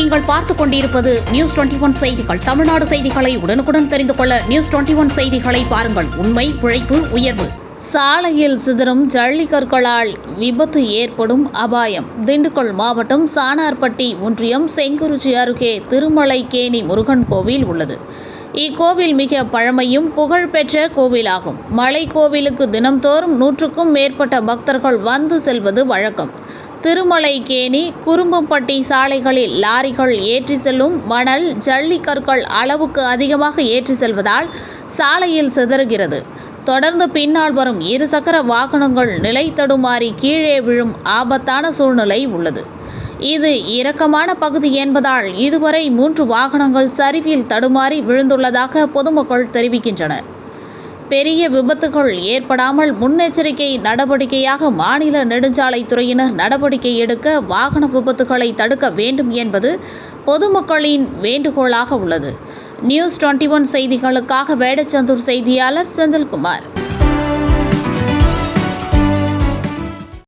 நீங்கள் பார்த்துக் கொண்டிருப்பது நியூஸ் 21 செய்திகள். தமிழ்நாடு செய்திகளை உடனுக்குடன் தெரிந்து கொள்ள நியூஸ் 21 செய்திகளை பாருங்கள். உண்மை, உழைப்பு, உயர்வு. சாலையில் சிதறும் ஜல்லிக்கற்களால் விபத்து ஏற்படும் அபாயம். திண்டுக்கல் மாவட்டம் சானார்பட்டி ஒன்றியம் செங்குறிச்சி அருகே திருமலைக்கேணி முருகன் கோவில் உள்ளது. இக்கோவில் மிக பழமையும் புகழ்பெற்ற கோவிலாகும். மலை கோவிலுக்கு தினம்தோறும் 100க்கும் மேற்பட்ட பக்தர்கள் வந்து செல்வது வழக்கம். திருமலைக்கேணி குறும்பம்பட்டி சாலைகளில் லாரிகள் ஏற்றி செல்லும் மணல், ஜல்லிக்கற்கள் அளவுக்கு அதிகமாக ஏற்றி செல்வதால் சாலையில் சிதறுகிறது. தொடர்ந்து பின்னால் வரும் இருசக்கர வாகனங்கள் நிலை தடுமாறி கீழே விழும் ஆபத்தான சூழ்நிலை உள்ளது. இது இறக்கமான பகுதி என்பதால் இதுவரை 3 வாகனங்கள் சரிவில் தடுமாறி விழுந்துள்ளதாக பொதுமக்கள் தெரிவிக்கின்றனர். பெரிய விபத்துகள் ஏற்படாமல் முன்னெச்சரிக்கை நடவடிக்கையாக மாநில நெடுஞ்சாலைத்துறையினர் நடவடிக்கை எடுக்க வாகன விபத்துகளை தடுக்க வேண்டும் என்பது பொதுமக்களின் வேண்டுகோளாக உள்ளது. நியூஸ் 21 செய்திகளுக்காக வேடச்சந்தூர் செய்தியாளர் செந்தில்குமார்.